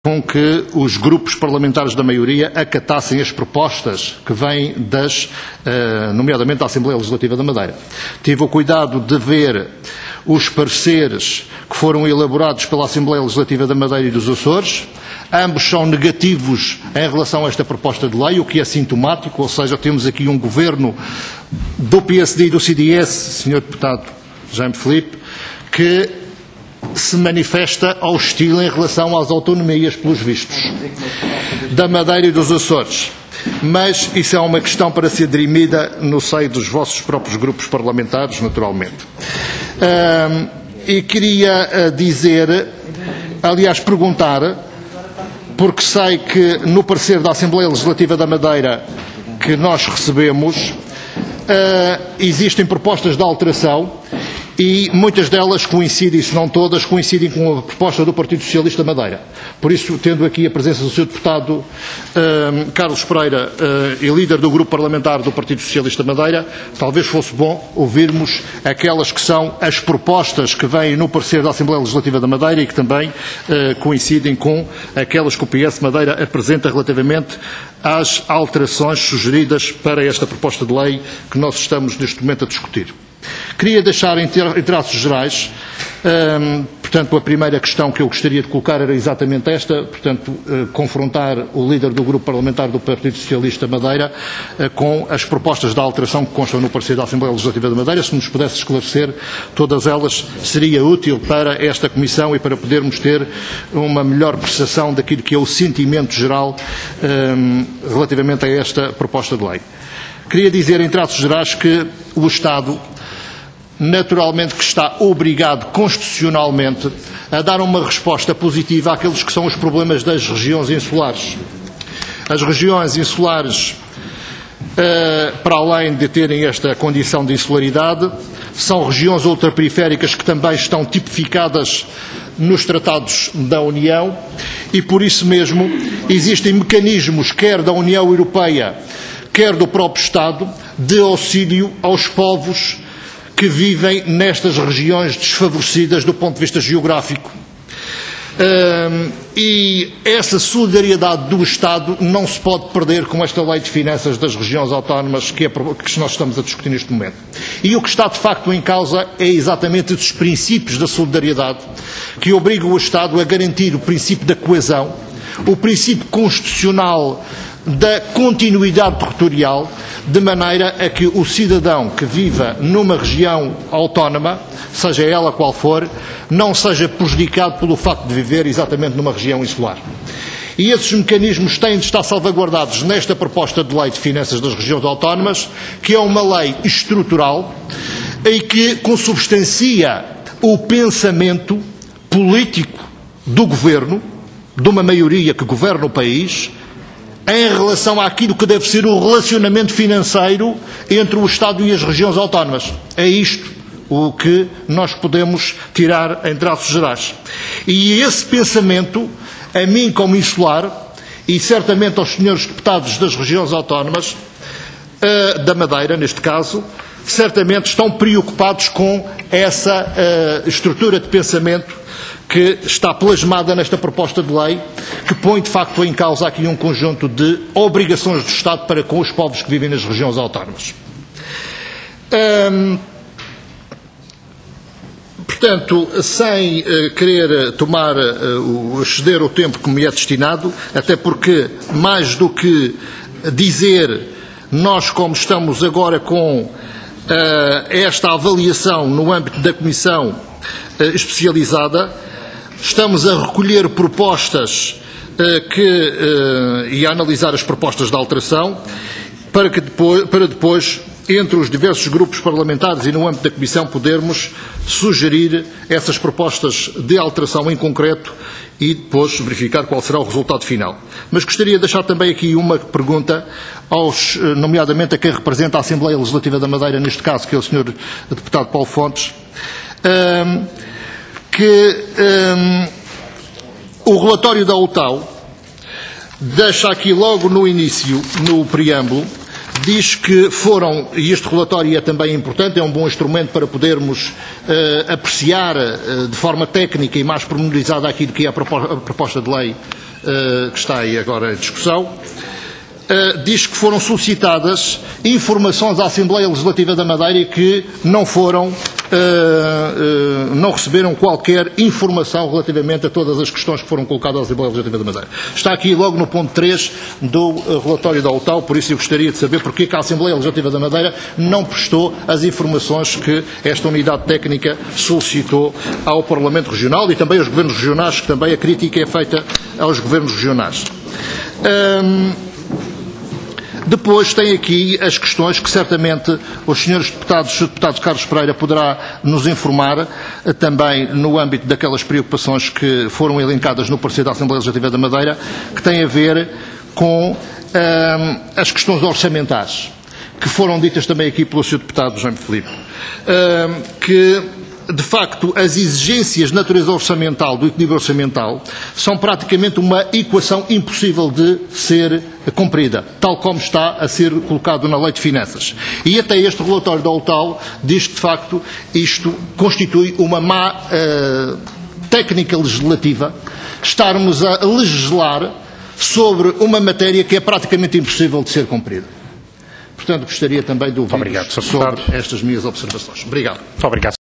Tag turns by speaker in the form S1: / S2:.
S1: com que os grupos parlamentares da maioria acatassem as propostas que vêm nomeadamente da Assembleia Legislativa da Madeira. Tive o cuidado de ver os pareceres que foram elaborados pela Assembleia Legislativa da Madeira e dos Açores. Ambos são negativos em relação a esta proposta de lei, o que é sintomático, ou seja, temos aqui um governo do PSD e do CDS, Sr. Deputado Jaime Filipe, que se manifesta hostil em relação às autonomias, pelos vistos, da Madeira e dos Açores. Mas isso é uma questão para ser dirimida no seio dos vossos próprios grupos parlamentares, naturalmente. E queria perguntar, porque sei que no parecer da Assembleia Legislativa da Madeira que nós recebemos, existem propostas de alteração e muitas delas coincidem, se não todas, coincidem com a proposta do Partido Socialista da Madeira. Por isso, tendo aqui a presença do Sr. Deputado Carlos Pereira e líder do Grupo Parlamentar do Partido Socialista da Madeira, talvez fosse bom ouvirmos aquelas que são as propostas que vêm no parecer da Assembleia Legislativa da Madeira e que também coincidem com aquelas que o PS Madeira apresenta relativamente às alterações sugeridas para esta proposta de lei que nós estamos neste momento a discutir. Queria deixar em traços gerais, portanto, a primeira questão que eu gostaria de colocar era exatamente esta, portanto, confrontar o líder do Grupo Parlamentar do Partido Socialista Madeira com as propostas de alteração que constam no parecer da Assembleia Legislativa da Madeira. Se nos pudesse esclarecer todas elas, seria útil para esta Comissão e para podermos ter uma melhor percepção daquilo que é o sentimento geral relativamente a esta proposta de lei. Queria dizer, em traços gerais, que o Estado, naturalmente, que está obrigado constitucionalmente a dar uma resposta positiva àqueles que são os problemas das regiões insulares. As regiões insulares, para além de terem esta condição de insularidade, são regiões ultraperiféricas que também estão tipificadas nos tratados da União e, por isso mesmo, existem mecanismos, quer da União Europeia, quer do próprio Estado, de auxílio aos povos que vivem nestas regiões desfavorecidas do ponto de vista geográfico. E essa solidariedade do Estado não se pode perder com esta lei de finanças das regiões autónomas que nós estamos a discutir neste momento. E o que está de facto em causa é exatamente esses princípios da solidariedade que obrigam o Estado a garantir o princípio da coesão, o princípio constitucional da continuidade territorial, de maneira a que o cidadão que viva numa região autónoma, seja ela qual for, não seja prejudicado pelo facto de viver exatamente numa região insular. E esses mecanismos têm de estar salvaguardados nesta proposta de lei de finanças das regiões autónomas, que é uma lei estrutural e que consubstancia o pensamento político do governo, de uma maioria que governa o país, em relação àquilo que deve ser o relacionamento financeiro entre o Estado e as regiões autónomas. É isto o que nós podemos tirar em traços gerais. E esse pensamento, a mim como insular, e certamente aos senhores deputados das regiões autónomas, da Madeira, neste caso, certamente estão preocupados com essa estrutura de pensamento que está plasmada nesta proposta de lei, que põe de facto em causa aqui um conjunto de obrigações do Estado para com os povos que vivem nas regiões autónomas. Portanto, sem querer exceder o tempo que me é destinado, até porque, mais do que dizer, nós como estamos agora com esta avaliação no âmbito da Comissão especializada, estamos a recolher propostas e a analisar as propostas de alteração para depois, entre os diversos grupos parlamentares e no âmbito da Comissão, podermos sugerir essas propostas de alteração em concreto e depois verificar qual será o resultado final. Mas gostaria de deixar também aqui uma pergunta, nomeadamente a quem representa a Assembleia Legislativa da Madeira, neste caso, que é o Sr. Deputado Paulo Fontes, que o relatório da UTAU deixa aqui logo no início, no preâmbulo, diz que foram, e este relatório é também importante, é um bom instrumento para podermos apreciar de forma técnica e mais pormenorizada aquilo que é a proposta de lei que está aí agora em discussão, diz que foram solicitadas informações à Assembleia Legislativa da Madeira e que não receberam qualquer informação relativamente a todas as questões que foram colocadas à Assembleia Legislativa da Madeira. Está aqui logo no ponto 3 do relatório da OUTAU, por isso eu gostaria de saber porque que a Assembleia Legislativa da Madeira não prestou as informações que esta unidade técnica solicitou ao Parlamento Regional e também aos governos regionais, que também a crítica é feita aos governos regionais. Depois tem aqui as questões que certamente os senhores deputados, o deputado Carlos Pereira poderá nos informar também no âmbito daquelas preocupações que foram elencadas no parecer da Assembleia Legislativa da Madeira, que tem a ver com as questões orçamentais, que foram ditas também aqui pelo Sr. Deputado Jaime Filipe, que de facto, as exigências de natureza orçamental, do equilíbrio orçamental, são praticamente uma equação impossível de ser cumprida, tal como está a ser colocado na Lei de Finanças. E até este relatório da OUTAU diz que, de facto, isto constitui uma má técnica legislativa, estarmos a legislar sobre uma matéria que é praticamente impossível de ser cumprida. Portanto, gostaria também de ouvir sobre estas minhas observações. Obrigado.
S2: Muito obrigado.